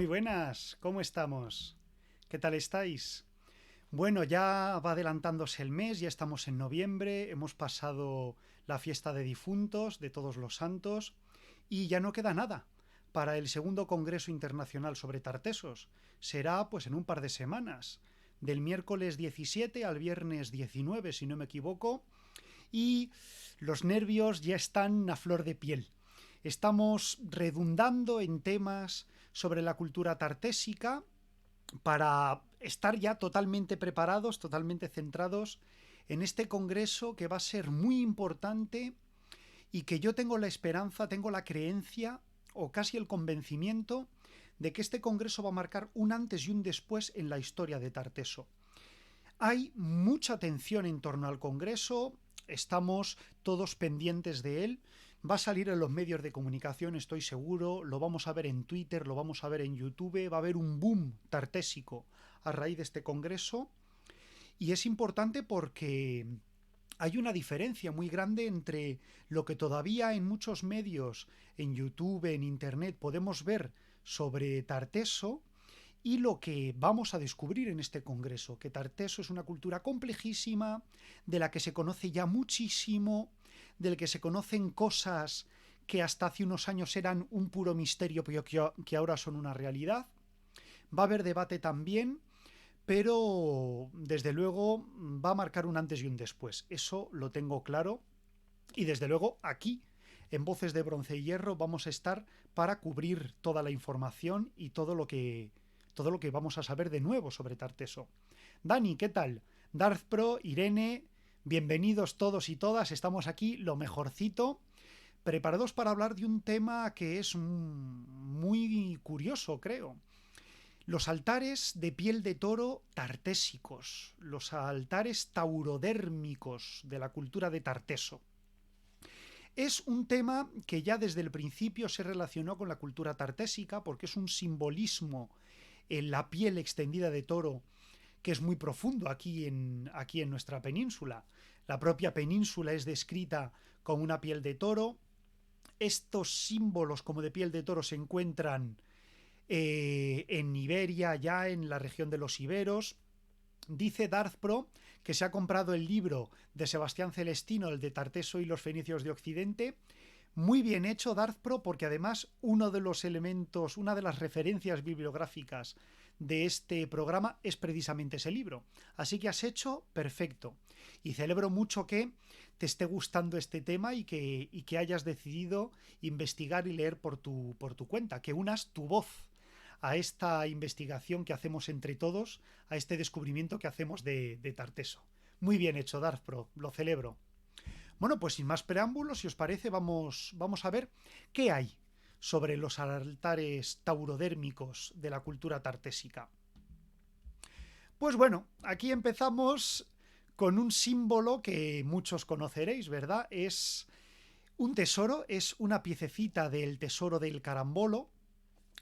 buenas, ¿cómo estamos? ¿Qué tal estáis? Bueno, ya va adelantándose el mes, ya estamos en noviembre, hemos pasado la fiesta de difuntos, de todos los santos, y ya no queda nada para el segundo Congreso Internacional sobre Tartesos. Será pues en un par de semanas, del miércoles 17 al viernes 19, si no me equivoco, y los nervios ya están a flor de piel. Estamos redundando en temas sobre la cultura tartésica para estar ya totalmente preparados, totalmente centrados en este congreso que va a ser muy importante y que yo tengo la esperanza, tengo la creencia o casi el convencimiento de que este congreso va a marcar un antes y un después en la historia de Tarteso. Hay mucha atención en torno al Congreso, estamos todos pendientes de él, va a salir en los medios de comunicación, estoy seguro, lo vamos a ver en Twitter, lo vamos a ver en YouTube, va a haber un boom tartésico a raíz de este Congreso y es importante porque hay una diferencia muy grande entre lo que todavía en muchos medios, en YouTube, en Internet, podemos ver sobre Tarteso y lo que vamos a descubrir en este congreso, que Tarteso es una cultura complejísima, de la que se conoce ya muchísimo, del que se conocen cosas que hasta hace unos años eran un puro misterio, pero que ahora son una realidad. Va a haber debate también, pero desde luego va a marcar un antes y un después. Eso lo tengo claro. Y desde luego aquí, en Voces de Bronce y Hierro, vamos a estar para cubrir toda la información y todo lo que vamos a saber de nuevo sobre Tarteso. Dani, ¿qué tal? Darth Pro, Irene, bienvenidos todos y todas. Estamos aquí, lo mejorcito, preparados para hablar de un tema que es muy curioso, creo. Los altares de piel de toro tartésicos, los altares taurodérmicos de la cultura de Tarteso. Es un tema que ya desde el principio se relacionó con la cultura tartésica porque es un simbolismo en la piel extendida de toro que es muy profundo aquí en nuestra península. La propia península es descrita como una piel de toro. Estos símbolos como de piel de toro se encuentran en Iberia, ya en la región de los Iberos. Dice Darth Pro que se ha comprado el libro de Sebastián Celestino, el de Tarteso y los fenicios de Occidente. Muy bien hecho, Darth Pro, porque además uno de los elementos, una de las referencias bibliográficas de este programa es precisamente ese libro. Así que has hecho perfecto. Y celebro mucho que te esté gustando este tema y que hayas decidido investigar y leer por tu cuenta, que unas tu voz a esta investigación que hacemos entre todos, a este descubrimiento que hacemos de Tarteso. Muy bien hecho, Darth Pro, lo celebro. Bueno, pues sin más preámbulos, si os parece, vamos a ver qué hay sobre los altares taurodérmicos de la cultura tartésica. Pues bueno, aquí empezamos con un símbolo que muchos conoceréis, ¿verdad? Es un tesoro, es una piececita del tesoro del carambolo,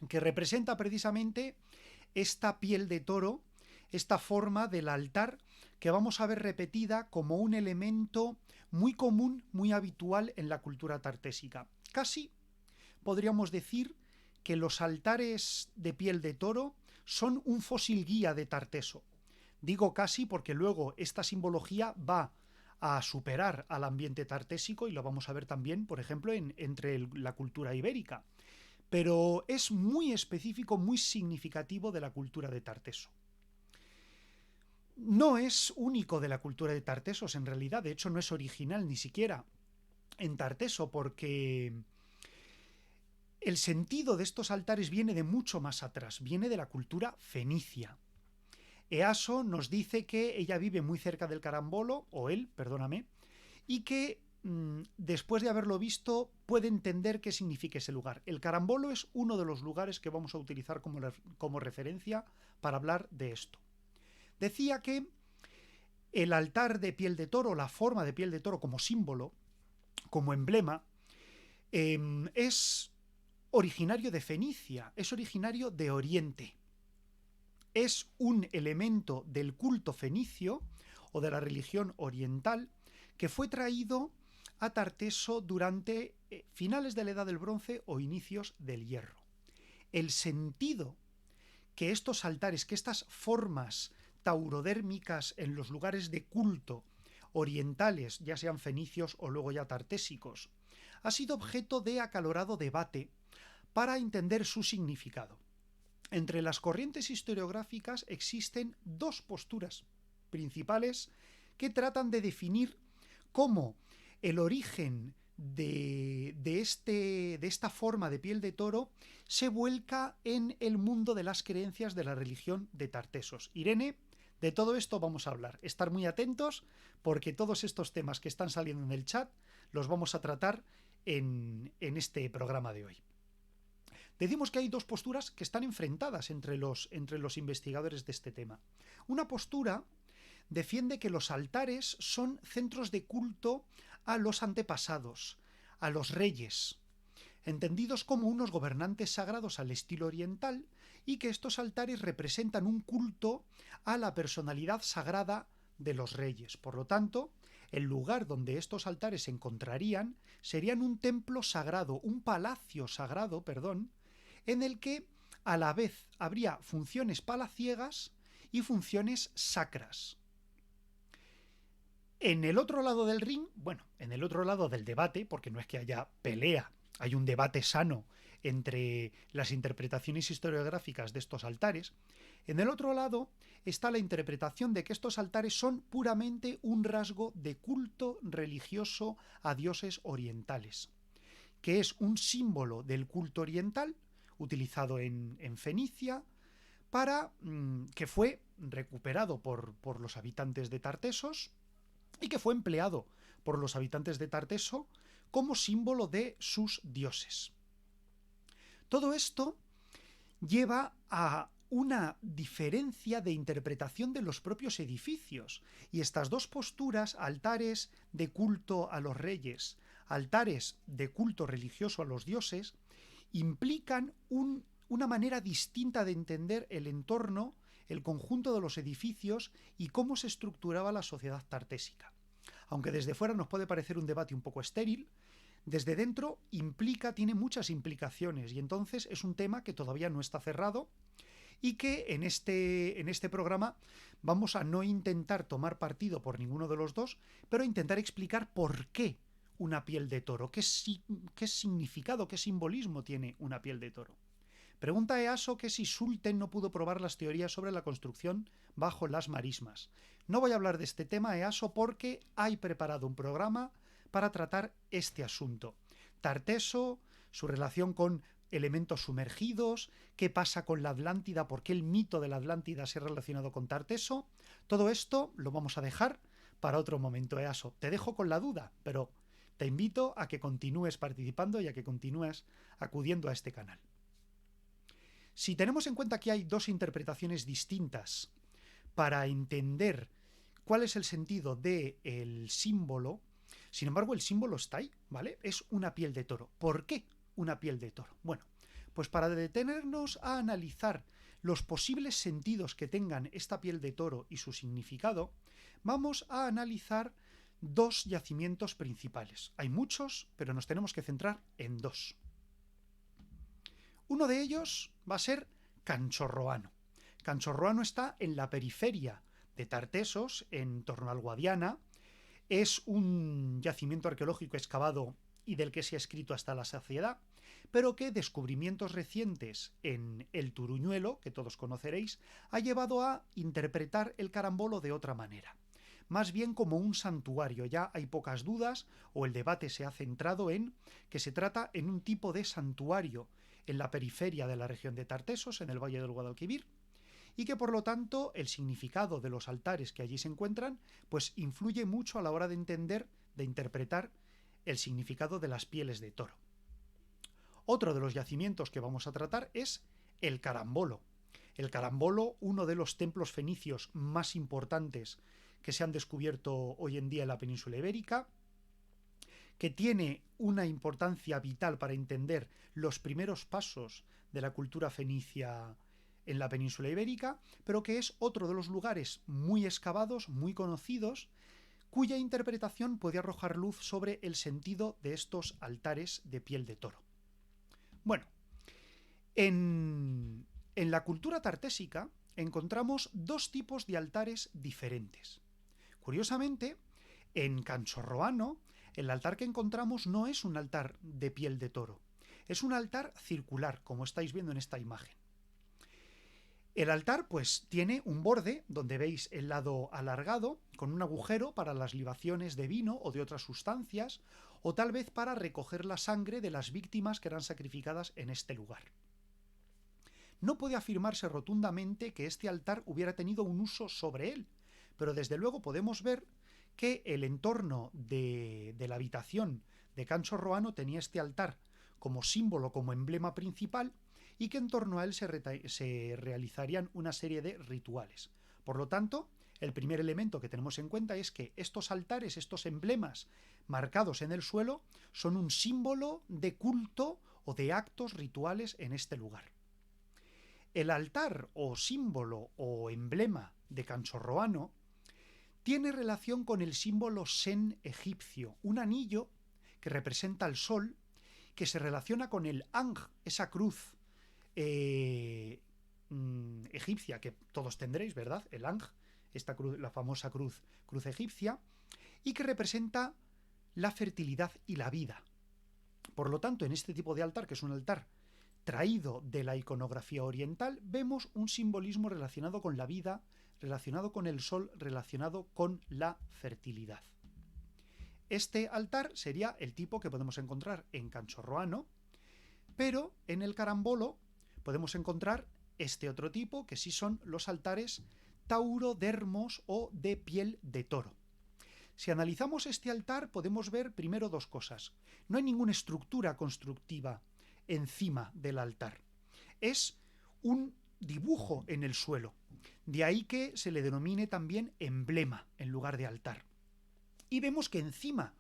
que representa precisamente esta piel de toro, esta forma del altar que vamos a ver repetida como un elemento muy común, muy habitual en la cultura tartésica. Casi podríamos decir que los altares de piel de toro son un fósil guía de Tarteso. Digo casi porque luego esta simbología va a superar al ambiente tartésico y lo vamos a ver también, por ejemplo, entre la cultura ibérica. Pero es muy específico, muy significativo de la cultura de Tarteso. No es único de la cultura de Tartesos en realidad, de hecho no es original ni siquiera en Tarteso porque el sentido de estos altares viene de mucho más atrás, viene de la cultura fenicia. Easo nos dice que ella vive muy cerca del carambolo, o él, perdóname, y que después de haberlo visto puede entender qué significa ese lugar. El carambolo es uno de los lugares que vamos a utilizar como referencia para hablar de esto. Decía que el altar de piel de toro, la forma de piel de toro como símbolo, como emblema, es originario de Fenicia, es originario de Oriente. Es un elemento del culto fenicio o de la religión oriental que fue traído a Tarteso durante finales de la Edad del Bronce o inicios del Hierro. El sentido que estos altares, que estas formas taurodérmicas en los lugares de culto orientales, ya sean fenicios o luego ya tartésicos, ha sido objeto de acalorado debate para entender su significado. Entre las corrientes historiográficas existen dos posturas principales que tratan de definir cómo el origen de esta forma de piel de toro se vuelca en el mundo de las creencias de la religión de Tartesos. Irene, de todo esto vamos a hablar. Estar muy atentos porque todos estos temas que están saliendo en el chat los vamos a tratar en este programa de hoy. Decimos que hay dos posturas que están enfrentadas entre los investigadores de este tema. Una postura defiende que los altares son centros de culto a los antepasados, a los reyes, entendidos como unos gobernantes sagrados al estilo oriental, y que estos altares representan un culto a la personalidad sagrada de los reyes. Por lo tanto, el lugar donde estos altares se encontrarían serían un templo sagrado, un palacio sagrado, en el que a la vez habría funciones palaciegas y funciones sacras. En el otro lado del ring, en el otro lado del debate, porque no es que haya pelea, hay un debate sano entre las interpretaciones historiográficas de estos altares, en el otro lado está la interpretación de que estos altares son puramente un rasgo de culto religioso a dioses orientales, que es un símbolo del culto oriental utilizado en Fenicia, que fue recuperado por los habitantes de Tartesos y que fue empleado por los habitantes de Tarteso como símbolo de sus dioses. Todo esto lleva a una diferencia de interpretación de los propios edificios, y estas dos posturas, altares de culto a los reyes, altares de culto religioso a los dioses, implican una manera distinta de entender el entorno, el conjunto de los edificios y cómo se estructuraba la sociedad tartésica. Aunque desde fuera nos puede parecer un debate un poco estéril, desde dentro tiene muchas implicaciones, y entonces es un tema que todavía no está cerrado y que en este programa vamos a no intentar tomar partido por ninguno de los dos, pero intentar explicar por qué una piel de toro, qué significado, qué simbolismo tiene una piel de toro. Pregunta Easo que si Sulten no pudo probar las teorías sobre la construcción bajo las marismas. No voy a hablar de este tema, Easo, porque hay preparado un programa para tratar este asunto. Tarteso, su relación con elementos sumergidos, qué pasa con la Atlántida, por qué el mito de la Atlántida se ha relacionado con Tarteso. Todo esto lo vamos a dejar para otro momento, Easo. Te dejo con la duda, pero te invito a que continúes participando y a que continúes acudiendo a este canal. Si tenemos en cuenta que hay dos interpretaciones distintas para entender cuál es el sentido del símbolo, sin embargo el símbolo está ahí, ¿vale? Es una piel de toro. ¿Por qué una piel de toro? Bueno, pues para detenernos a analizar los posibles sentidos que tengan esta piel de toro y su significado, vamos a analizar dos yacimientos principales. Hay muchos, pero nos tenemos que centrar en dos. Uno de ellos va a ser Canchorroano. Canchorroano está en la periferia de Tartesos, en torno al Guadiana. Es un yacimiento arqueológico excavado y del que se ha escrito hasta la saciedad, pero que descubrimientos recientes en el Turuñuelo, que todos conoceréis, ha llevado a interpretar el carambolo de otra manera. Más bien como un santuario. Ya hay pocas dudas, o el debate se ha centrado en que se trata en un tipo de santuario en la periferia de la región de Tartesos, en el Valle del Guadalquivir, y que por lo tanto el significado de los altares que allí se encuentran pues influye mucho a la hora de entender, de interpretar el significado de las pieles de toro. Otro de los yacimientos que vamos a tratar es el Carambolo. El Carambolo, uno de los templos fenicios más importantes que se han descubierto hoy en día en la península ibérica, que tiene una importancia vital para entender los primeros pasos de la cultura fenicia en la península ibérica, pero que es otro de los lugares muy excavados, muy conocidos, cuya interpretación puede arrojar luz sobre el sentido de estos altares de piel de toro. Bueno, en En la cultura tartésica encontramos dos tipos de altares diferentes. Curiosamente, en Canchorroano, el altar que encontramos no es un altar de piel de toro, es un altar circular, como estáis viendo en esta imagen. El altar, pues, tiene un borde, donde veis el lado alargado, con un agujero para las libaciones de vino o de otras sustancias, o tal vez para recoger la sangre de las víctimas que eran sacrificadas en este lugar. No puede afirmarse rotundamente que este altar hubiera tenido un uso sobre él, pero desde luego podemos ver que el entorno de la habitación de Canchorroano tenía este altar como símbolo, como emblema principal, y que en torno a él se realizarían una serie de rituales. Por lo tanto, el primer elemento que tenemos en cuenta es que estos altares, estos emblemas marcados en el suelo, son un símbolo de culto o de actos rituales en este lugar. El altar o símbolo o emblema de Canchorroano tiene relación con el símbolo Sen egipcio, un anillo que representa el sol, que se relaciona con el Ang, esa cruz egipcia que todos tendréis, ¿verdad? El Ang, esta cruz, la famosa cruz egipcia, y que representa la fertilidad y la vida. Por lo tanto, en este tipo de altar, que es un altar traído de la iconografía oriental, vemos un simbolismo relacionado con la vida, relacionado con el sol, relacionado con la fertilidad. Este altar sería el tipo que podemos encontrar en Canchorroano, pero en el Carambolo podemos encontrar este otro tipo, que sí son los altares taurodermos o de piel de toro. Si analizamos este altar podemos ver primero dos cosas. No hay ninguna estructura constructiva encima del altar. Es un dibujo en el suelo. De ahí que se le denomine también emblema en lugar de altar. Y vemos que encima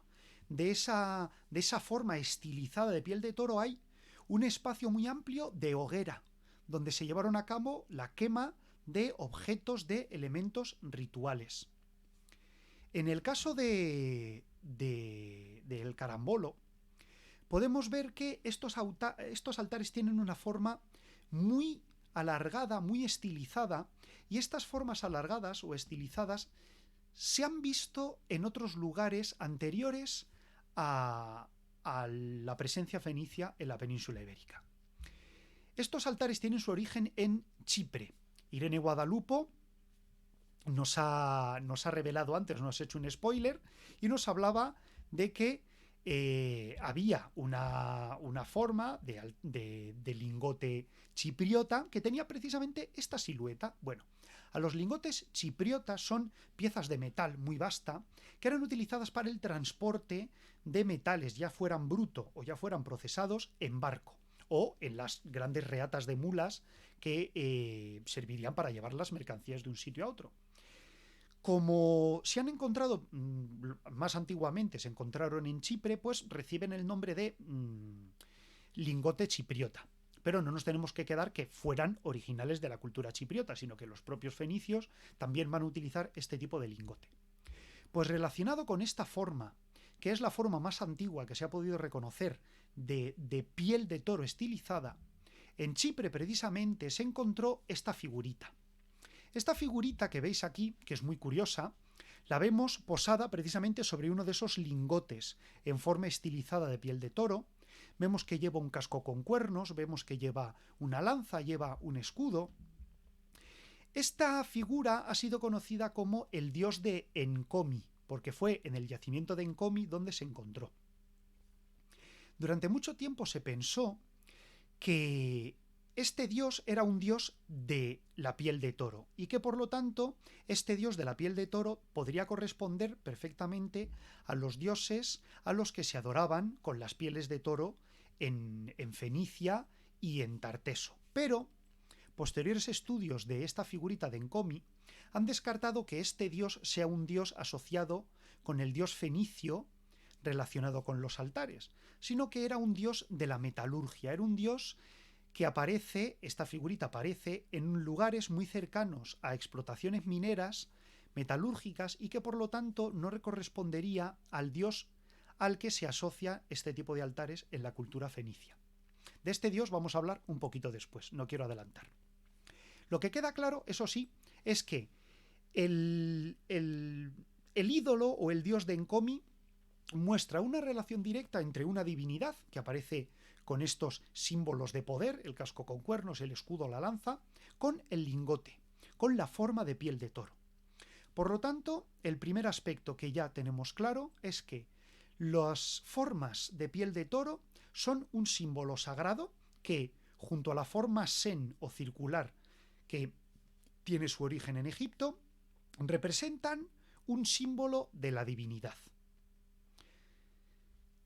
de esa forma estilizada de piel de toro hay un espacio muy amplio de hoguera, donde se llevaron a cabo la quema de objetos, de elementos rituales. En el caso del Carambolo, podemos ver que estos altares tienen una forma muy alargada, muy estilizada, y estas formas alargadas o estilizadas se han visto en otros lugares anteriores a la presencia fenicia en la península ibérica. Estos altares tienen su origen en Chipre. Irene Guadalupo nos ha revelado antes, nos ha hecho un spoiler, y nos hablaba de que había una forma de lingote chipriota que tenía precisamente esta silueta. Bueno, a los lingotes chipriotas son piezas de metal muy vasta que eran utilizadas para el transporte de metales, ya fueran bruto o ya fueran procesados, en barco o en las grandes reatas de mulas que servirían para llevar las mercancías de un sitio a otro. Como se han encontrado más antiguamente, se encontraron en Chipre, pues reciben el nombre de lingote chipriota. Pero no nos tenemos que quedar que fueran originales de la cultura chipriota, sino que los propios fenicios también van a utilizar este tipo de lingote. Pues relacionado con esta forma, que es la forma más antigua que se ha podido reconocer de piel de toro estilizada, en Chipre precisamente se encontró esta figurita. Esta figurita que veis aquí, que es muy curiosa, la vemos posada precisamente sobre uno de esos lingotes en forma estilizada de piel de toro. Vemos que lleva un casco con cuernos, vemos que lleva una lanza, lleva un escudo. Esta figura ha sido conocida como el dios de Encomi, porque fue en el yacimiento de Encomi donde se encontró. Durante mucho tiempo se pensó que este dios era un dios de la piel de toro y que por lo tanto este dios de la piel de toro podría corresponder perfectamente a los dioses a los que se adoraban con las pieles de toro en Fenicia y en Tarteso. Pero posteriores estudios de esta figurita de Encomi han descartado que este dios sea un dios asociado con el dios fenicio relacionado con los altares, sino que era un dios de la metalurgia, era un dios que aparece, esta figurita aparece en lugares muy cercanos a explotaciones mineras, metalúrgicas, y que por lo tanto no correspondería al dios al que se asocia este tipo de altares en la cultura fenicia. De este dios vamos a hablar un poquito después, no quiero adelantar. Lo que queda claro, eso sí, es que el ídolo o el dios de Encomi muestra una relación directa entre una divinidad, que aparece con estos símbolos de poder, el casco con cuernos, el escudo, la lanza, con el lingote, con la forma de piel de toro. Por lo tanto, el primer aspecto que ya tenemos claro es que las formas de piel de toro son un símbolo sagrado que, junto a la forma sen o circular que tiene su origen en Egipto, representan un símbolo de la divinidad.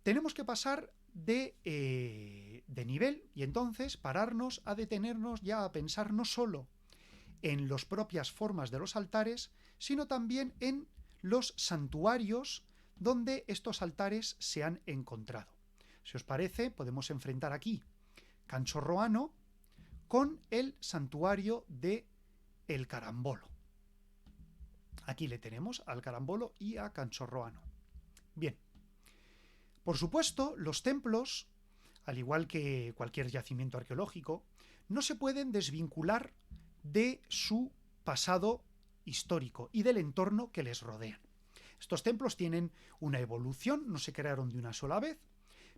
Tenemos que pasar de nivel y entonces pararnos a detenernos ya a pensar no solo en las propias formas de los altares, sino también en los santuarios donde estos altares se han encontrado. Si os parece, podemos enfrentar aquí Canchorroano con el santuario de el Carambolo. Aquí le tenemos al Carambolo y a Canchorroano. Bien. Por supuesto, los templos, al igual que cualquier yacimiento arqueológico, no se pueden desvincular de su pasado histórico y del entorno que les rodea. Estos templos tienen una evolución, no se crearon de una sola vez,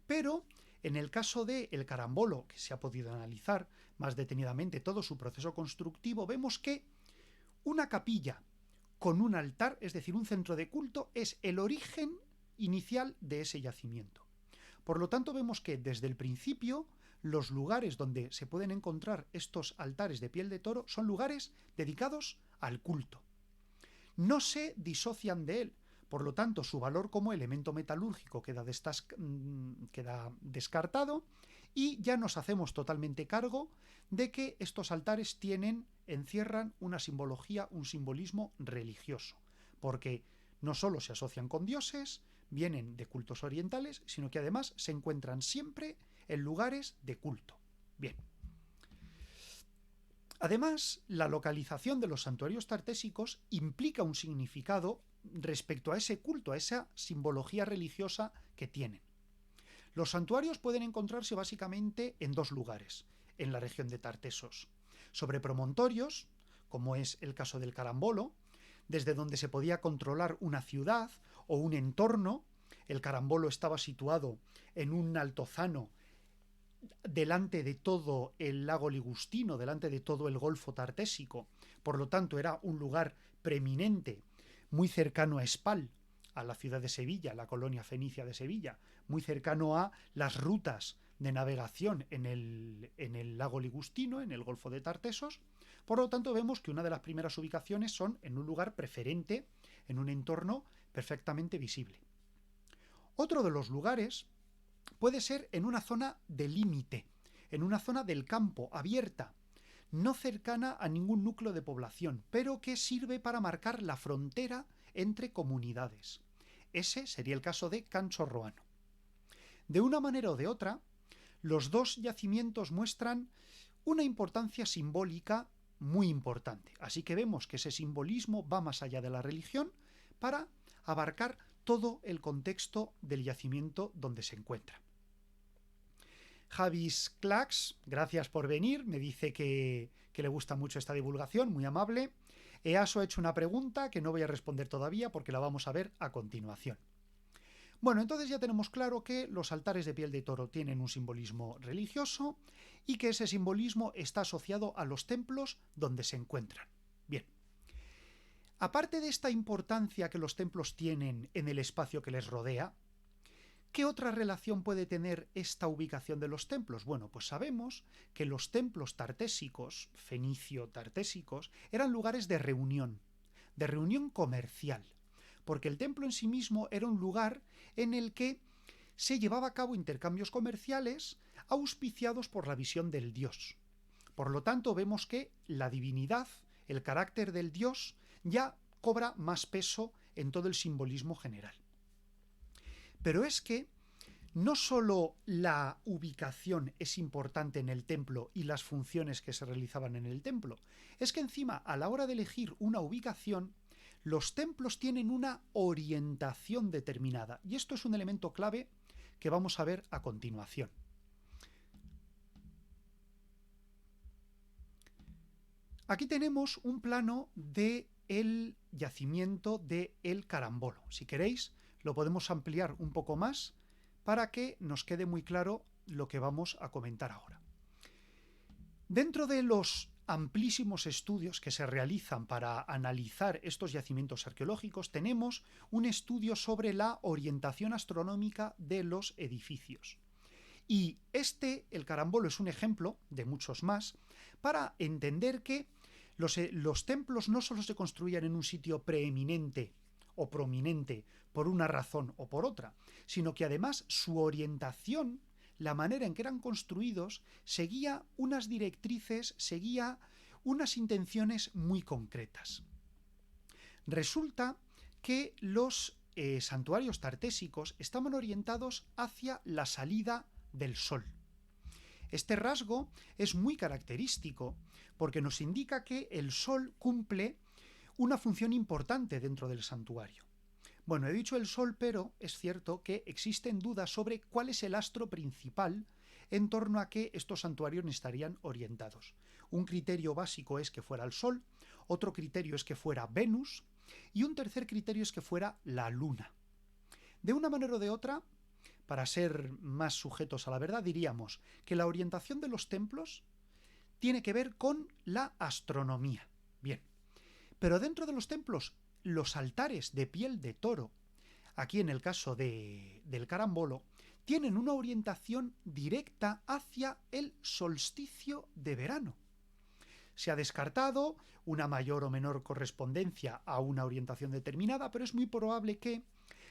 pero en el caso de el Carambolo, que se ha podido analizar más detenidamente todo su proceso constructivo, vemos que una capilla con un altar, es decir, un centro de culto, es el origen inicial de ese yacimiento. Por lo tanto, vemos que desde el principio los lugares donde se pueden encontrar estos altares de piel de toro son lugares dedicados al culto. No se disocian de él, por lo tanto, su valor como elemento metalúrgico queda descartado y ya nos hacemos totalmente cargo de que estos altares encierran una simbología, un simbolismo religioso, porque no solo se asocian con dioses, vienen de cultos orientales, sino que además se encuentran siempre en lugares de culto. Bien. Además, la localización de los santuarios tartésicos implica un significado respecto a ese culto, a esa simbología religiosa que tienen. Los santuarios pueden encontrarse básicamente en dos lugares, en la región de Tartesos. Sobre promontorios, como es el caso del Carambolo, desde donde se podía controlar una ciudad o un entorno. El Carambolo estaba situado en un altozano delante de todo el lago Ligustino, delante de todo el Golfo Tartésico. Por lo tanto, era un lugar preeminente, muy cercano a Spal, a la ciudad de Sevilla, la colonia fenicia de Sevilla, muy cercano a las rutas de navegación en el lago Ligustino, en el Golfo de Tartesos. Por lo tanto, vemos que una de las primeras ubicaciones son en un lugar preferente, en un entorno perfectamente visible. Otro de los lugares puede ser en una zona de límite, en una zona del campo, abierta, no cercana a ningún núcleo de población, pero que sirve para marcar la frontera entre comunidades. Ese sería el caso de Canchorroano. De una manera o de otra, los dos yacimientos muestran una importancia simbólica muy importante. Así que vemos que ese simbolismo va más allá de la religión para abarcar todo el contexto del yacimiento donde se encuentra. Javis Clax, gracias por venir, me dice que le gusta mucho esta divulgación, muy amable. EASO ha hecho una pregunta que no voy a responder todavía porque la vamos a ver a continuación. Bueno, entonces ya tenemos claro que los altares de piel de toro tienen un simbolismo religioso y que ese simbolismo está asociado a los templos donde se encuentran. Bien. Aparte de esta importancia que los templos tienen en el espacio que les rodea, ¿qué otra relación puede tener esta ubicación de los templos? Bueno, pues sabemos que los templos tartésicos, fenicio-tartésicos, eran lugares de reunión comercial, porque el templo en sí mismo era un lugar en el que se llevaba a cabo intercambios comerciales auspiciados por la visión del dios. Por lo tanto, vemos que la divinidad, el carácter del dios, ya cobra más peso en todo el simbolismo general. Pero es que no solo la ubicación es importante en el templo y las funciones que se realizaban en el templo, es que encima a la hora de elegir una ubicación, los templos tienen una orientación determinada y esto es un elemento clave que vamos a ver a continuación. Aquí tenemos un plano del yacimiento de El Carambolo. Si queréis, lo podemos ampliar un poco más para que nos quede muy claro lo que vamos a comentar ahora. Dentro de los amplísimos estudios que se realizan para analizar estos yacimientos arqueológicos, tenemos un estudio sobre la orientación astronómica de los edificios. Y el Carambolo, es un ejemplo de muchos más para entender que los templos no solo se construían en un sitio preeminente o prominente por una razón o por otra, sino que además su orientación, la manera en que eran construidos, seguía unas directrices, seguía unas intenciones muy concretas. Resulta que los santuarios tartésicos estaban orientados hacia la salida del sol. Este rasgo es muy característico porque nos indica que el sol cumple una función importante dentro del santuario. Bueno, he dicho el sol, pero es cierto que existen dudas sobre cuál es el astro principal en torno a que estos santuarios estarían orientados. Un criterio básico es que fuera el sol, otro criterio es que fuera Venus y un tercer criterio es que fuera la luna. De una manera o de otra, para ser más sujetos a la verdad, diríamos que la orientación de los templos tiene que ver con la astronomía. Bien, pero dentro de los templos, los altares de piel de toro, aquí en el caso del Carambolo, tienen una orientación directa hacia el solsticio de verano. Se ha descartado una mayor o menor correspondencia a una orientación determinada, pero es muy probable que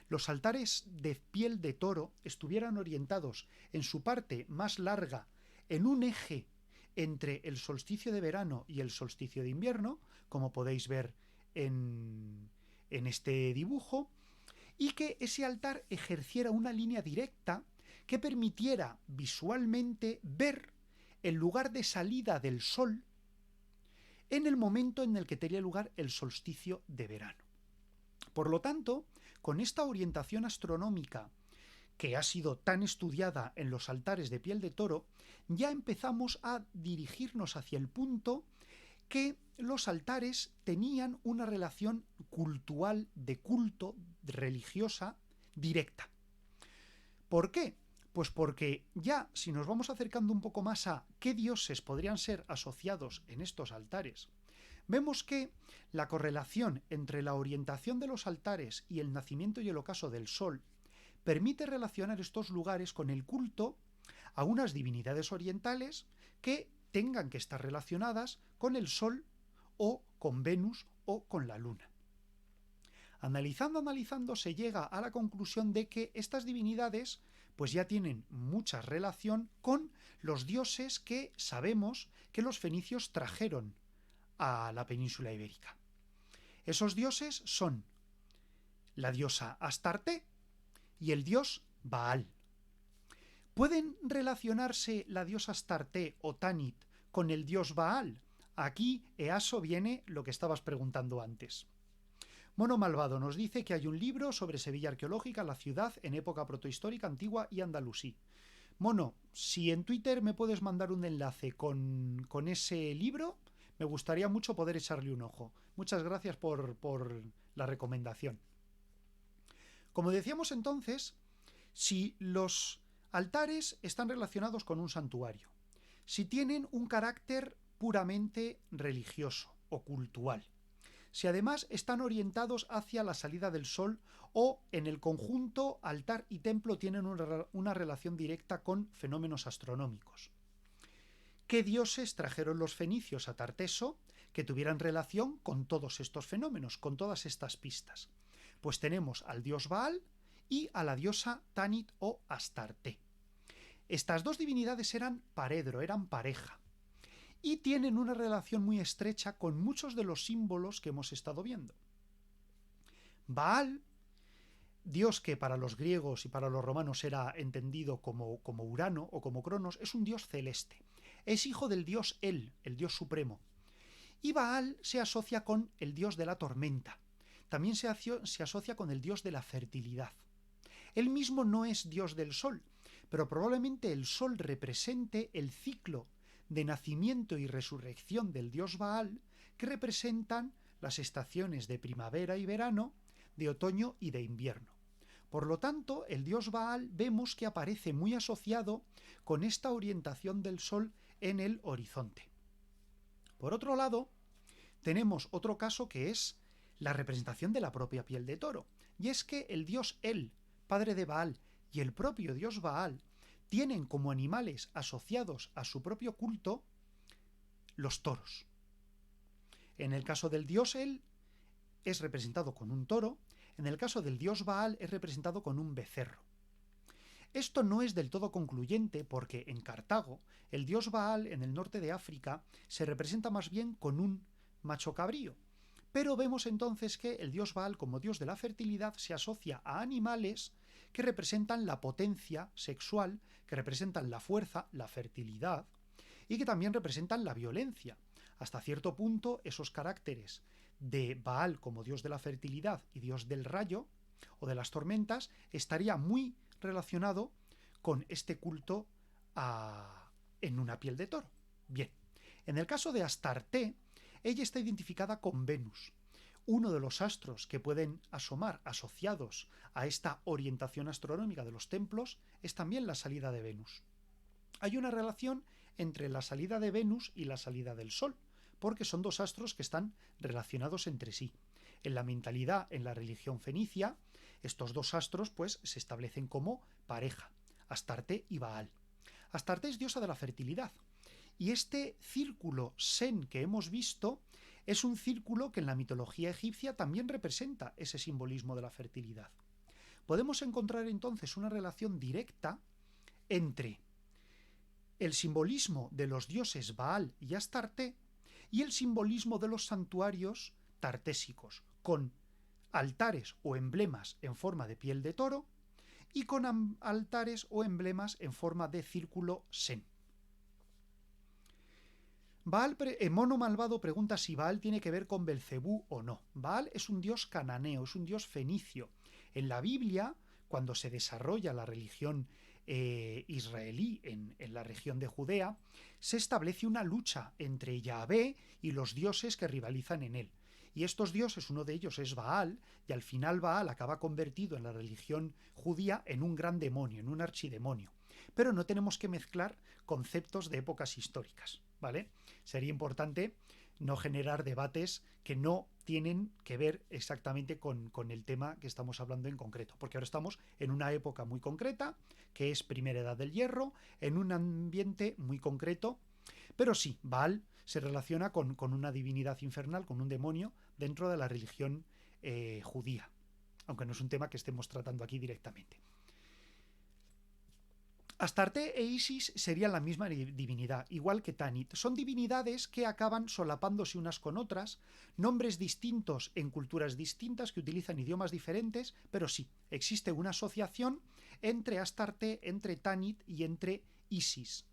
los altares de piel de toro estuvieran orientados en su parte más larga en un eje entre el solsticio de verano y el solsticio de invierno, como podéis ver en este dibujo, y que ese altar ejerciera una línea directa que permitiera visualmente ver el lugar de salida del sol en el momento en el que tenía lugar el solsticio de verano. Por lo tanto, con esta orientación astronómica que ha sido tan estudiada en los altares de piel de toro, ya empezamos a dirigirnos hacia el punto que los altares tenían una relación cultural, de culto, religiosa, directa. ¿Por qué? Pues porque ya, si nos vamos acercando un poco más a qué dioses podrían ser asociados en estos altares, vemos que la correlación entre la orientación de los altares y el nacimiento y el ocaso del sol permite relacionar estos lugares con el culto a unas divinidades orientales que tengan que estar relacionadas con el sol o con Venus o con la luna. Analizando, se llega a la conclusión de que estas divinidades pues ya tienen mucha relación con los dioses que sabemos que los fenicios trajeron a la península ibérica. Esos dioses son la diosa Astarte y el dios Baal. ¿Pueden relacionarse la diosa Astarte o Tanit con el dios Baal? Aquí, Easo, viene lo que estabas preguntando antes. Mono Malvado nos dice que hay un libro sobre Sevilla arqueológica, la ciudad en época protohistórica, antigua y andalusí. Mono, si en Twitter me puedes mandar un enlace con ese libro, me gustaría mucho poder echarle un ojo. Muchas gracias por la recomendación. Como decíamos entonces, si los altares están relacionados con un santuario, si tienen un carácter puramente religioso o cultural, si además están orientados hacia la salida del sol o en el conjunto altar y templo tienen una relación directa con fenómenos astronómicos. ¿Qué dioses trajeron los fenicios a Tarteso que tuvieran relación con todos estos fenómenos, con todas estas pistas? Pues tenemos al dios Baal y a la diosa Tanit o Astarte. Estas dos divinidades eran paredro, eran pareja, y tienen una relación muy estrecha con muchos de los símbolos que hemos estado viendo. Baal, dios que para los griegos y para los romanos era entendido como Urano o como Cronos, es un dios celeste. Es hijo del dios El, el dios supremo. Y Baal se asocia con el dios de la tormenta. También se asocia con el dios de la fertilidad. Él mismo no es dios del sol, pero probablemente el sol represente el ciclo de nacimiento y resurrección del dios Baal, que representan las estaciones de primavera y verano, de otoño y de invierno. Por lo tanto, el dios Baal vemos que aparece muy asociado con esta orientación del sol en el horizonte. Por otro lado, tenemos otro caso que es la representación de la propia piel de toro, y es que el dios El, padre de Baal, y el propio dios Baal tienen como animales asociados a su propio culto los toros. En el caso del dios El es representado con un toro, en el caso del dios Baal es representado con un becerro. Esto no es del todo concluyente porque en Cartago el dios Baal en el norte de África se representa más bien con un macho cabrío. Pero vemos entonces que el dios Baal como dios de la fertilidad se asocia a animales que representan la potencia sexual, que representan la fuerza, la fertilidad y que también representan la violencia. Hasta cierto punto esos caracteres de Baal como dios de la fertilidad y dios del rayo o de las tormentas estaría muy relacionado con este culto en una piel de toro. Bien, en el caso de Astarte, ella está identificada con Venus. Uno de los astros que pueden asomar asociados a esta orientación astronómica de los templos es también la salida de Venus. Hay una relación entre la salida de Venus y la salida del Sol, porque son dos astros que están relacionados entre sí. En la mentalidad, en la religión fenicia, estos dos astros pues se establecen como pareja, Astarte y Baal. Astarte es diosa de la fertilidad, y este círculo Sen que hemos visto es un círculo que en la mitología egipcia también representa ese simbolismo de la fertilidad. Podemos encontrar entonces una relación directa entre el simbolismo de los dioses Baal y Astarte y el simbolismo de los santuarios tartésicos, con altares o emblemas en forma de piel de toro y con altares o emblemas en forma de círculo Sen. Mono Malvado pregunta si Baal tiene que ver con Belcebú o no. Baal es un dios cananeo, es un dios fenicio. En la Biblia, cuando se desarrolla la religión israelí en la región de Judea, se establece una lucha entre Yahvé y los dioses que rivalizan en él. Y estos dioses, uno de ellos es Baal, y al final Baal acaba convertido en la religión judía en un gran demonio, en un archidemonio. Pero no tenemos que mezclar conceptos de épocas históricas, ¿vale? Sería importante no generar debates que no tienen que ver exactamente con el tema que estamos hablando en concreto, porque ahora estamos en una época muy concreta, que es Primera Edad del Hierro, en un ambiente muy concreto, pero sí, Baal se relaciona con una divinidad infernal, con un demonio dentro de la religión judía, aunque no es un tema que estemos tratando aquí directamente. Astarte e Isis serían la misma divinidad, igual que Tanit. Son divinidades que acaban solapándose unas con otras, nombres distintos en culturas distintas que utilizan idiomas diferentes, pero sí, existe una asociación entre Astarte, entre Tanit y entre Isis.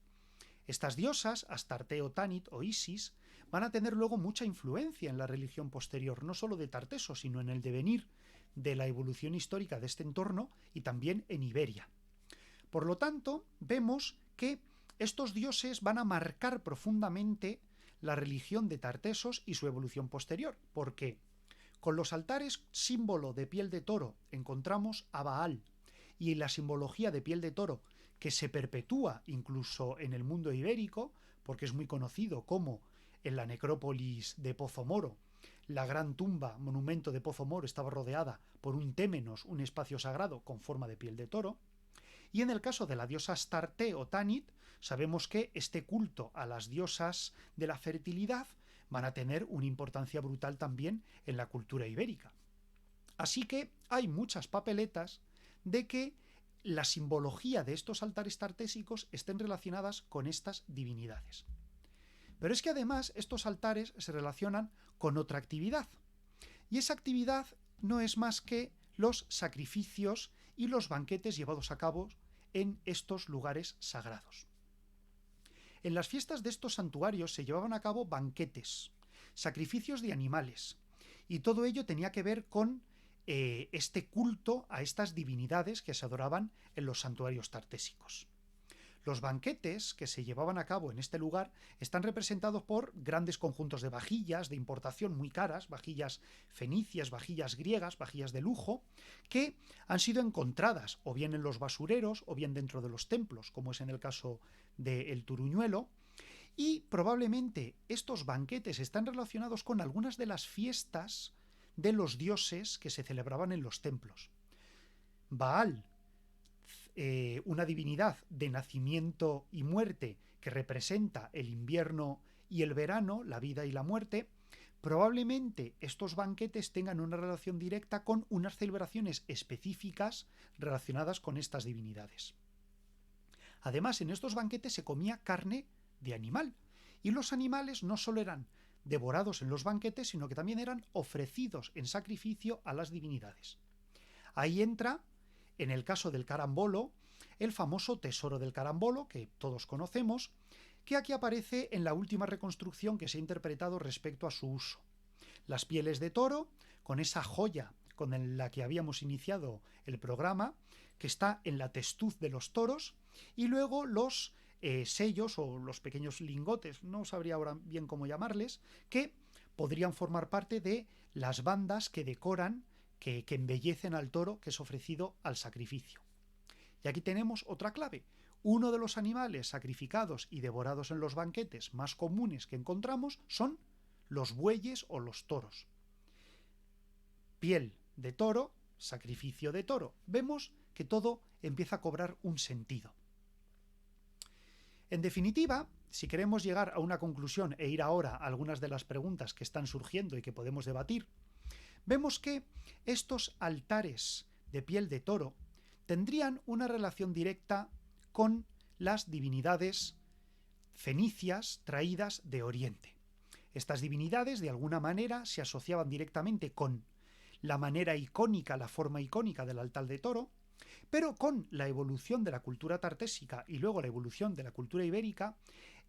Estas diosas, Astarte o Tanit o Isis, van a tener luego mucha influencia en la religión posterior, no solo de Tarteso, sino en el devenir de la evolución histórica de este entorno y también en Iberia. Por lo tanto, vemos que estos dioses van a marcar profundamente la religión de Tartesos y su evolución posterior, porque con los altares símbolo de piel de toro encontramos a Baal, y la simbología de piel de toro que se perpetúa incluso en el mundo ibérico, porque es muy conocido como en la necrópolis de Pozo Moro, la gran tumba, monumento de Pozo Moro, estaba rodeada por un témenos, un espacio sagrado con forma de piel de toro. Y en el caso de la diosa Astarte o Tanit, sabemos que este culto a las diosas de la fertilidad van a tener una importancia brutal también en la cultura ibérica. Así que hay muchas papeletas de que la simbología de estos altares tartésicos estén relacionadas con estas divinidades. Pero es que además estos altares se relacionan con otra actividad. Y esa actividad no es más que los sacrificios y los banquetes llevados a cabo en estos lugares sagrados. En las fiestas de estos santuarios se llevaban a cabo banquetes, sacrificios de animales, y todo ello tenía que ver con este culto a estas divinidades que se adoraban en los santuarios tartésicos. Los banquetes que se llevaban a cabo en este lugar están representados por grandes conjuntos de vajillas de importación muy caras, vajillas fenicias, vajillas griegas, vajillas de lujo, que han sido encontradas o bien en los basureros o bien dentro de los templos, como es en el caso del Turuñuelo, y probablemente estos banquetes están relacionados con algunas de las fiestas de los dioses que se celebraban en los templos. Baal, una divinidad de nacimiento y muerte que representa el invierno y el verano, la vida y la muerte, probablemente estos banquetes tengan una relación directa con unas celebraciones específicas relacionadas con estas divinidades. Además, en estos banquetes se comía carne de animal, y los animales no solo eran devorados en los banquetes, sino que también eran ofrecidos en sacrificio a las divinidades. Ahí entra, en el caso del carambolo, el famoso tesoro del carambolo, que todos conocemos, que aquí aparece en la última reconstrucción que se ha interpretado respecto a su uso. Las pieles de toro, con esa joya con la que habíamos iniciado el programa, que está en la testuz de los toros, y luego los sellos o los pequeños lingotes, no sabría ahora bien cómo llamarles, que podrían formar parte de las bandas que decoran, que embellecen al toro que es ofrecido al sacrificio. Y aquí tenemos otra clave. Uno de los animales sacrificados y devorados en los banquetes más comunes que encontramos son los bueyes o los toros. Piel de toro, sacrificio de toro. Vemos que todo empieza a cobrar un sentido. En definitiva, si queremos llegar a una conclusión e ir ahora a algunas de las preguntas que están surgiendo y que podemos debatir, vemos que estos altares de piel de toro tendrían una relación directa con las divinidades fenicias traídas de Oriente. Estas divinidades, de alguna manera, se asociaban directamente con la manera icónica, la forma icónica del altar de toro, pero con la evolución de la cultura tartésica y luego la evolución de la cultura ibérica,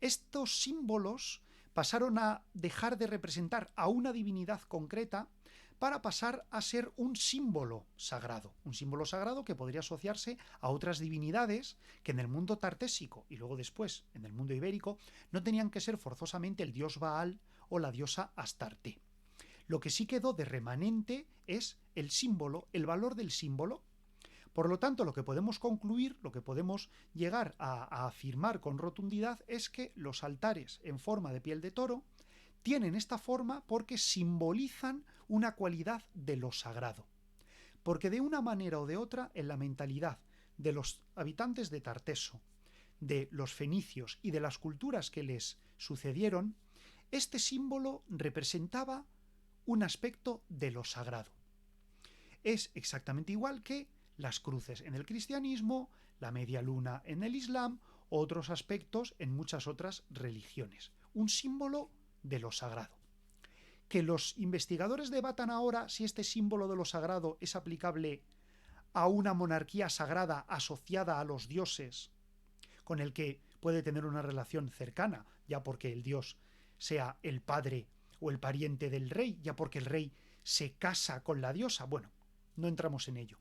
estos símbolos pasaron a dejar de representar a una divinidad concreta para pasar a ser un símbolo sagrado que podría asociarse a otras divinidades que en el mundo tartésico y luego después en el mundo ibérico no tenían que ser forzosamente el dios Baal o la diosa Astarte. Lo que sí quedó de remanente es el símbolo, el valor del símbolo. Por lo tanto, lo que podemos concluir, lo que podemos llegar a afirmar con rotundidad es que los altares en forma de piel de toro tienen esta forma porque simbolizan una cualidad de lo sagrado. Porque de una manera o de otra, en la mentalidad de los habitantes de Tarteso, de los fenicios y de las culturas que les sucedieron, este símbolo representaba un aspecto de lo sagrado. Es exactamente igual que las cruces en el cristianismo, la media luna en el islam, o otros aspectos en muchas otras religiones. Un símbolo de lo sagrado. Que los investigadores debatan ahora si este símbolo de lo sagrado es aplicable a una monarquía sagrada asociada a los dioses, con el que puede tener una relación cercana, ya porque el dios sea el padre o el pariente del rey, ya porque el rey se casa con la diosa. Bueno, no entramos en ello.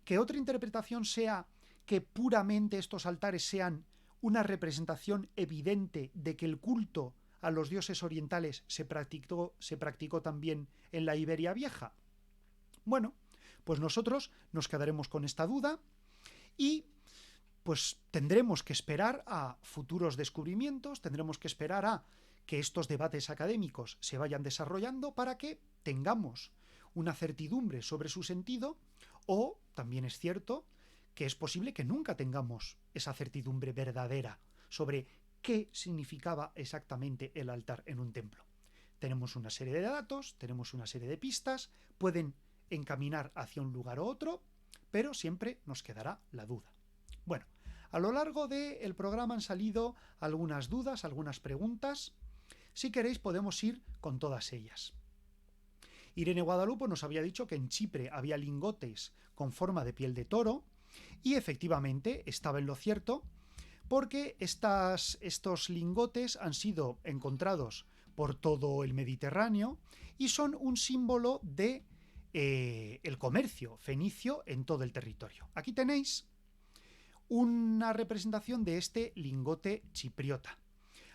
Que otra interpretación sea que puramente estos altares sean una representación evidente de que el culto a los dioses orientales se practicó también en la Iberia Vieja. Bueno, pues nosotros nos quedaremos con esta duda y pues tendremos que esperar a futuros descubrimientos, tendremos que esperar a que estos debates académicos se vayan desarrollando para que tengamos una certidumbre sobre su sentido, o también es cierto que es posible que nunca tengamos esa certidumbre verdadera sobre qué significaba exactamente el altar en un templo. Tenemos una serie de datos, tenemos una serie de pistas, pueden encaminar hacia un lugar u otro, pero siempre nos quedará la duda. Bueno, a lo largo del programa han salido algunas dudas, algunas preguntas. Si queréis podemos ir con todas ellas. Irene Guadalupe nos había dicho que en Chipre había lingotes con forma de piel de toro y efectivamente estaba en lo cierto porque estos lingotes han sido encontrados por todo el Mediterráneo y son un símbolo de el comercio fenicio en todo el territorio. Aquí tenéis una representación de este lingote chipriota.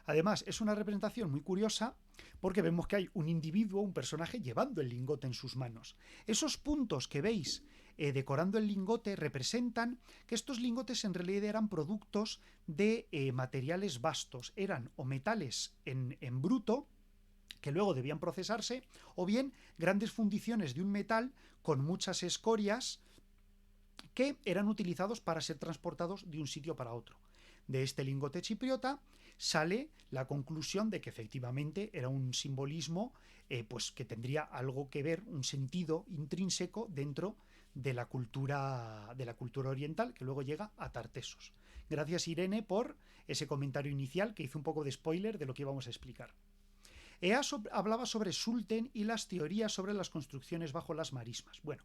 Además, es una representación muy curiosa porque vemos que hay un individuo, un personaje, llevando el lingote en sus manos. Esos puntos que veis decorando el lingote representan que estos lingotes en realidad eran productos de materiales vastos, eran o metales en bruto, que luego debían procesarse, o bien grandes fundiciones de un metal con muchas escorias que eran utilizados para ser transportados de un sitio para otro. De este lingote chipriota sale la conclusión de que efectivamente era un simbolismo pues que tendría algo que ver, un sentido intrínseco dentro de la cultura oriental, que luego llega a Tartesos. Gracias, Irene, por ese comentario inicial que hizo un poco de spoiler de lo que íbamos a explicar. Easo hablaba sobre Sulten y las teorías sobre las construcciones bajo las marismas. Bueno,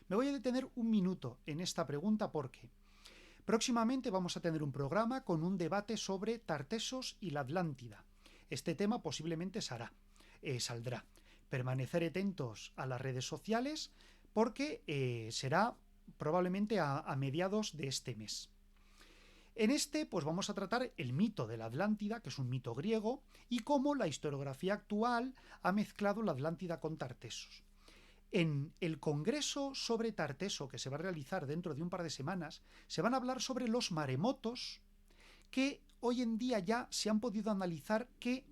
me voy a detener un minuto en esta pregunta porque próximamente vamos a tener un programa con un debate sobre Tartesos y la Atlántida. Este tema posiblemente saldrá. Permanecer atentos a las redes sociales porque será probablemente a mediados de este mes. En este, pues vamos a tratar el mito de la Atlántida, que es un mito griego, y cómo la historiografía actual ha mezclado la Atlántida con Tartesos. En el congreso sobre Tarteso, que se va a realizar dentro de un par de semanas, se van a hablar sobre los maremotos que hoy en día ya se han podido analizar que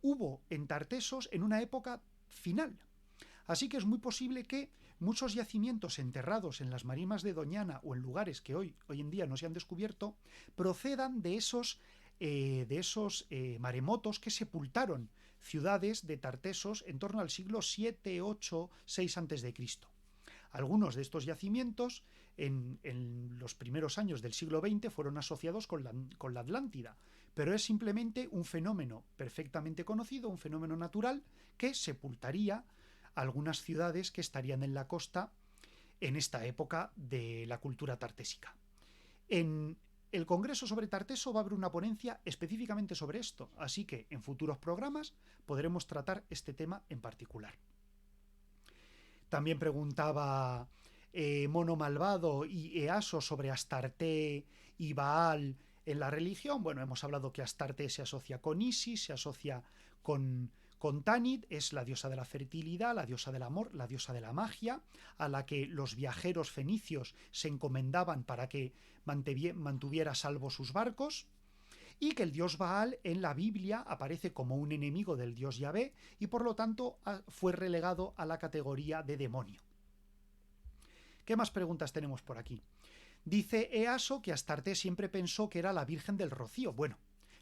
hubo en Tartesos en una época final. Así que es muy posible que muchos yacimientos enterrados en las marismas de Doñana o en lugares que hoy en día no se han descubierto procedan de esos maremotos que sepultaron ciudades de Tartesos en torno al siglo 7, 8, 6 a.C. Algunos de estos yacimientos en los primeros años del siglo XX fueron asociados con la Atlántida, pero es simplemente un fenómeno perfectamente conocido, un fenómeno natural que sepultaría algunas ciudades que estarían en la costa en esta época de la cultura tartésica. En el Congreso sobre Tarteso va a haber una ponencia específicamente sobre esto, así que en futuros programas podremos tratar este tema en particular. También preguntaba Mono Malvado y Easo sobre Astarte y Baal en la religión. Bueno, hemos hablado que Astarte se asocia con Isis, se asocia con Tanit, es la diosa de la fertilidad, la diosa del amor, la diosa de la magia, a la que los viajeros fenicios se encomendaban para que mantuviera salvos sus barcos, y que el dios Baal en la Biblia aparece como un enemigo del dios Yahvé y por lo tanto fue relegado a la categoría de demonio. ¿Qué más preguntas tenemos por aquí? Dice Easo que Astarte siempre pensó que era la Virgen del Rocío. Bueno,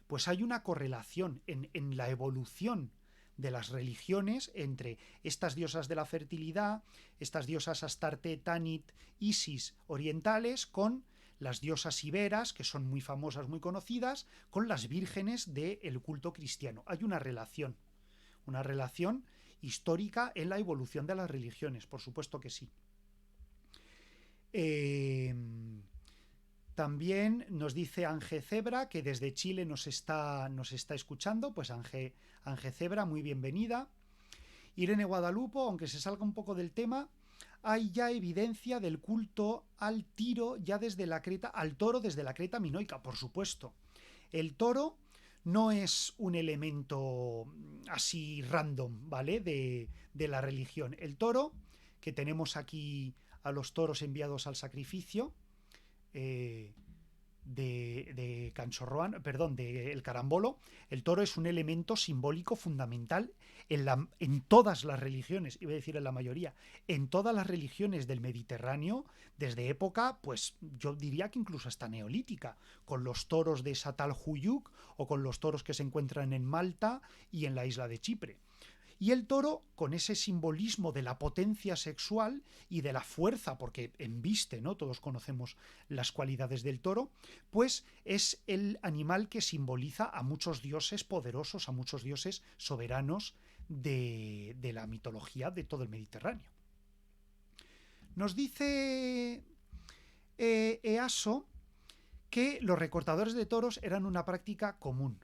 pues hay una correlación en la evolución de las religiones entre estas diosas de la fertilidad, estas diosas Astarte, Tanit, Isis orientales, con las diosas iberas, que son muy famosas, muy conocidas, con las vírgenes del culto cristiano. Hay una relación histórica en la evolución de las religiones, por supuesto que sí. También nos dice Ángel Zebra, que desde Chile nos está escuchando. Pues Ángel Zebra, muy bienvenida. Irene Guadalupe, aunque se salga un poco del tema, hay ya evidencia del culto al tiro ya desde la Creta, al toro desde la Creta minoica, por supuesto. El toro no es un elemento así random, ¿vale? De la religión. El toro, que tenemos aquí a los toros enviados al sacrificio de Canchorroan, perdón, de el carambolo. El toro es un elemento simbólico fundamental en todas las religiones, iba a decir en la mayoría, en todas las religiones del Mediterráneo, desde época, pues yo diría que incluso hasta neolítica, con los toros de Satalhuyuk o con los toros que se encuentran en Malta y en la isla de Chipre. Y el toro, con ese simbolismo de la potencia sexual y de la fuerza, porque embiste, ¿no? Todos conocemos las cualidades del toro, pues es el animal que simboliza a muchos dioses poderosos, a muchos dioses soberanos de la mitología de todo el Mediterráneo. Nos dice Easo que los recortadores de toros eran una práctica común.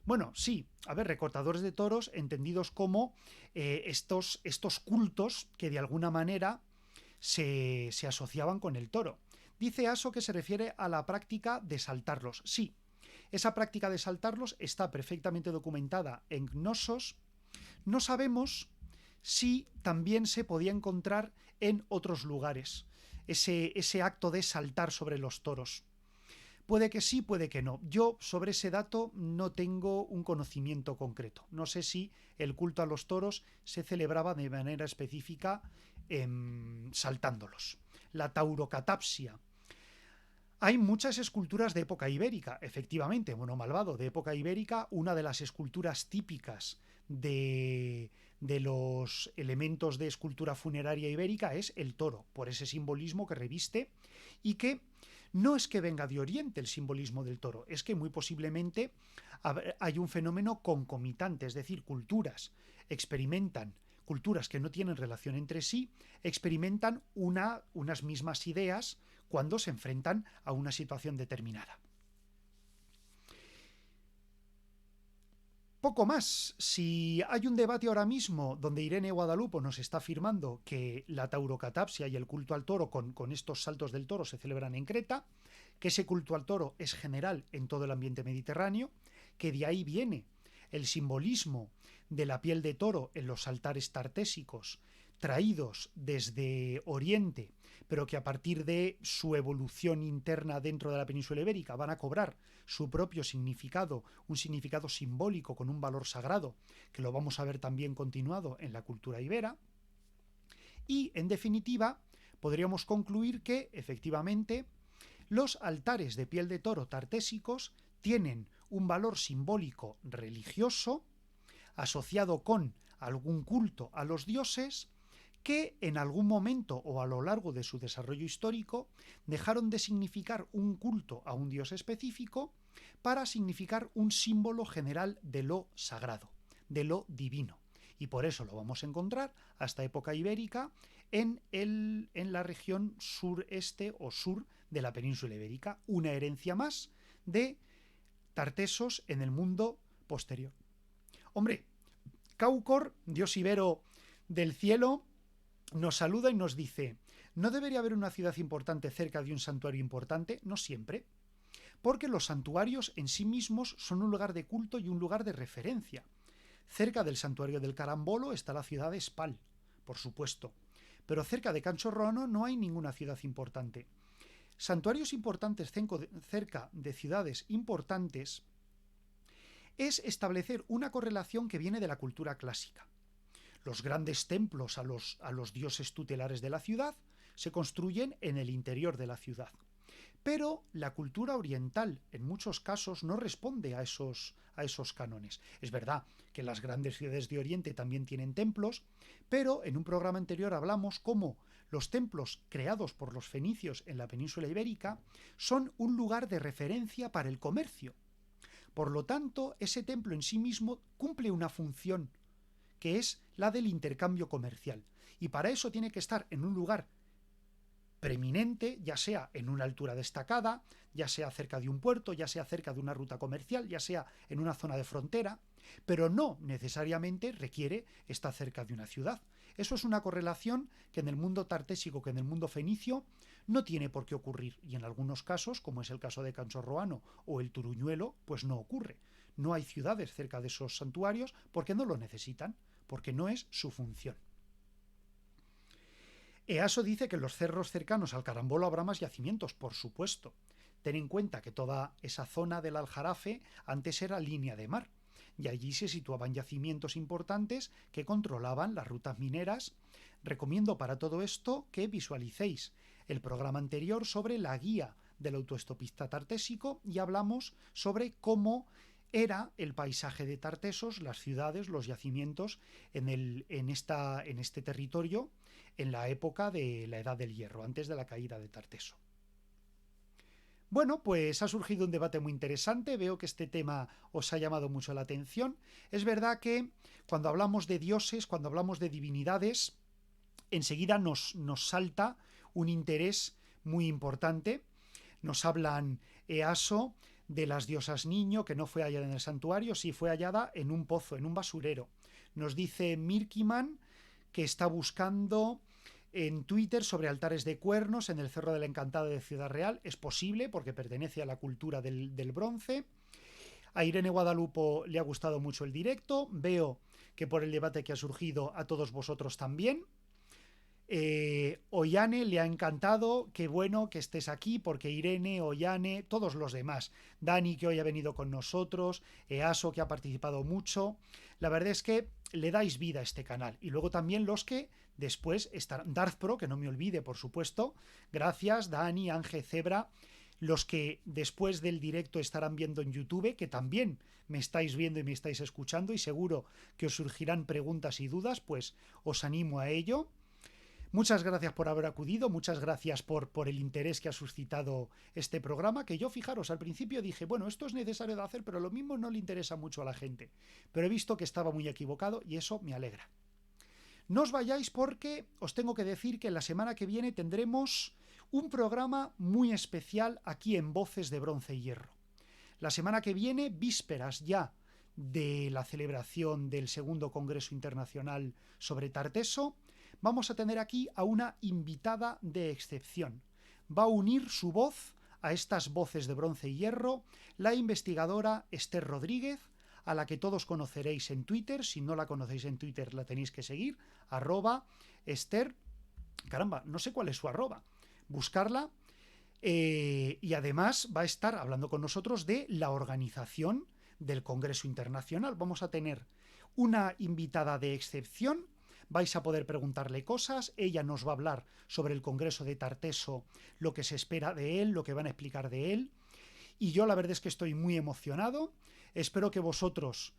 Bueno, sí, a ver, recortadores de toros entendidos como estos cultos que de alguna manera se asociaban con el toro. Dice Easo que se refiere a la práctica de saltarlos. Sí, esa práctica de saltarlos está perfectamente documentada en Cnosos. No sabemos si también se podía encontrar en otros lugares ese acto de saltar sobre los toros. Puede que sí, puede que no. Yo sobre ese dato no tengo un conocimiento concreto. No sé si el culto a los toros se celebraba de manera específica saltándolos. La taurocatapsia. Hay muchas esculturas de época ibérica, efectivamente, bueno, malvado, de época ibérica, una de las esculturas típicas de los elementos de escultura funeraria ibérica es el toro, por ese simbolismo que reviste y que no es que venga de Oriente el simbolismo del toro, es que muy posiblemente hay un fenómeno concomitante, es decir, culturas que no tienen relación entre sí, experimentan unas mismas ideas cuando se enfrentan a una situación determinada. Poco más. Si hay un debate ahora mismo donde Irene Guadalupe nos está afirmando que la taurocatapsia y el culto al toro con estos saltos del toro se celebran en Creta, que ese culto al toro es general en todo el ambiente mediterráneo, que de ahí viene el simbolismo de la piel de toro en los altares tartésicos traídos desde Oriente, pero que a partir de su evolución interna dentro de la península ibérica van a cobrar su propio significado, un significado simbólico con un valor sagrado, que lo vamos a ver también continuado en la cultura ibera. Y, en definitiva, podríamos concluir que, efectivamente, los altares de piel de toro tartésicos tienen un valor simbólico religioso asociado con algún culto a los dioses que en algún momento o a lo largo de su desarrollo histórico dejaron de significar un culto a un dios específico para significar un símbolo general de lo sagrado, de lo divino. Y por eso lo vamos a encontrar hasta época ibérica en la región sureste o sur de la península ibérica, una herencia más de tartesos en el mundo posterior. Hombre, Cáucor, dios ibero del cielo, nos saluda y nos dice: ¿no debería haber una ciudad importante cerca de un santuario importante? No siempre, porque los santuarios en sí mismos son un lugar de culto y un lugar de referencia. Cerca del santuario del Carambolo está la ciudad de Spal, por supuesto, pero cerca de Canchorroano no hay ninguna ciudad importante. Santuarios importantes cerca de ciudades importantes es establecer una correlación que viene de la cultura clásica. Los grandes templos a los dioses tutelares de la ciudad se construyen en el interior de la ciudad. Pero la cultura oriental en muchos casos no responde a esos cánones. Es verdad que las grandes ciudades de Oriente también tienen templos, pero en un programa anterior hablamos cómo los templos creados por los fenicios en la península ibérica son un lugar de referencia para el comercio. Por lo tanto, ese templo en sí mismo cumple una función, que es la del intercambio comercial. Y para eso tiene que estar en un lugar preeminente, ya sea en una altura destacada, ya sea cerca de un puerto, ya sea cerca de una ruta comercial, ya sea en una zona de frontera, pero no necesariamente requiere estar cerca de una ciudad. Eso es una correlación que en el mundo tartésico, que en el mundo fenicio, no tiene por qué ocurrir, y en algunos casos, como es el caso de Canchorroano o el Turuñuelo, pues no ocurre. No hay ciudades cerca de esos santuarios porque no lo necesitan, porque no es su función. Easo dice que en los cerros cercanos al Carambolo habrá más yacimientos, por supuesto. Ten en cuenta que toda esa zona del Aljarafe antes era línea de mar, y allí se situaban yacimientos importantes que controlaban las rutas mineras. Recomiendo para todo esto que visualicéis el programa anterior sobre la guía del autoestopista tartésico y hablamos sobre cómo era el paisaje de Tartesos, las ciudades, los yacimientos en este territorio en la época de la Edad del Hierro, antes de la caída de Tarteso. Bueno, pues ha surgido un debate muy interesante, veo que este tema os ha llamado mucho la atención. Es verdad que cuando hablamos de dioses, cuando hablamos de divinidades, enseguida nos salta un interés muy importante. Nos hablan Easo de las diosas niño, que no fue hallada en el santuario, sí fue hallada en un pozo, en un basurero. Nos dice Mirkiman que está buscando en Twitter sobre altares de cuernos en el Cerro del Encantado de Ciudad Real. Es posible porque pertenece a la cultura del bronce. A Irene Guadalupo le ha gustado mucho el directo. Veo que por el debate que ha surgido a todos vosotros también. Ollane le ha encantado, qué bueno que estés aquí, porque Irene, Ollane, todos los demás, Dani que hoy ha venido con nosotros, Easo que ha participado mucho, la verdad es que le dais vida a este canal. Y luego también los que después estarán, Darth Pro, que no me olvide por supuesto, gracias Dani, Ángel, Zebra, los que después del directo estarán viendo en YouTube, que también me estáis viendo y me estáis escuchando y seguro que os surgirán preguntas y dudas, pues os animo a ello. Muchas gracias por haber acudido, muchas gracias por el interés que ha suscitado este programa, que yo, fijaros, al principio dije, bueno, esto es necesario de hacer, pero lo mismo no le interesa mucho a la gente. Pero he visto que estaba muy equivocado y eso me alegra. No os vayáis porque os tengo que decir que la semana que viene tendremos un programa muy especial aquí en Voces de Bronce y Hierro. La semana que viene, vísperas ya de la celebración del segundo Congreso Internacional sobre Tarteso, vamos a tener aquí a una invitada de excepción. Va a unir su voz a estas voces de bronce y hierro la investigadora Esther Rodríguez, a la que todos conoceréis en Twitter. Si no la conocéis en Twitter, la tenéis que seguir, @Esther, caramba, no sé cuál es su arroba, buscarla. Y además va a estar hablando con nosotros de la organización del Congreso Internacional. Vamos a tener una invitada de excepción. Vais a poder preguntarle cosas, ella nos va a hablar sobre el Congreso de Tarteso, lo que se espera de él, lo que van a explicar de él, y yo la verdad es que estoy muy emocionado. Espero que vosotros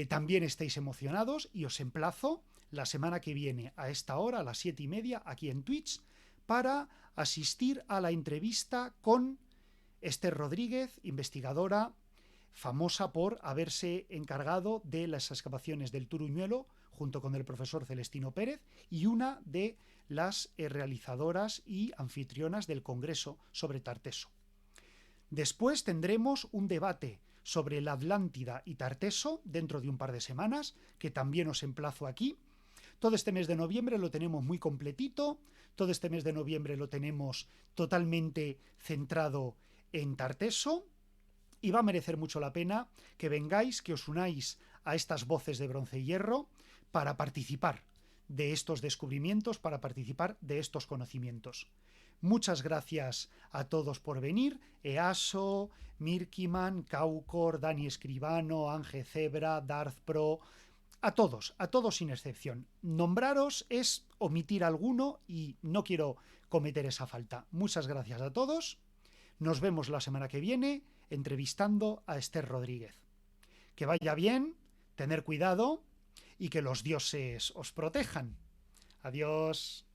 también estéis emocionados y os emplazo la semana que viene a esta hora, a las 7:30, aquí en Twitch, para asistir a la entrevista con Esther Rodríguez, investigadora famosa por haberse encargado de las excavaciones del Turuñuelo junto con el profesor Celestino Pérez, y una de las realizadoras y anfitrionas del Congreso sobre Tarteso. Después tendremos un debate sobre la Atlántida y Tarteso dentro de un par de semanas, que también os emplazo aquí. Todo este mes de noviembre lo tenemos muy completito, todo este mes de noviembre lo tenemos totalmente centrado en Tarteso, y va a merecer mucho la pena que vengáis, que os unáis a estas voces de bronce y hierro para participar de estos descubrimientos, para participar de estos conocimientos. Muchas gracias a todos por venir, Easo, Mirkiman, Caucor, Dani Escribano, Ángel Zebra, Darth Pro, a todos sin excepción. Nombraros es omitir alguno y no quiero cometer esa falta. Muchas gracias a todos. Nos vemos la semana que viene entrevistando a Esther Rodríguez. Que vaya bien, tener cuidado y que los dioses os protejan. Adiós.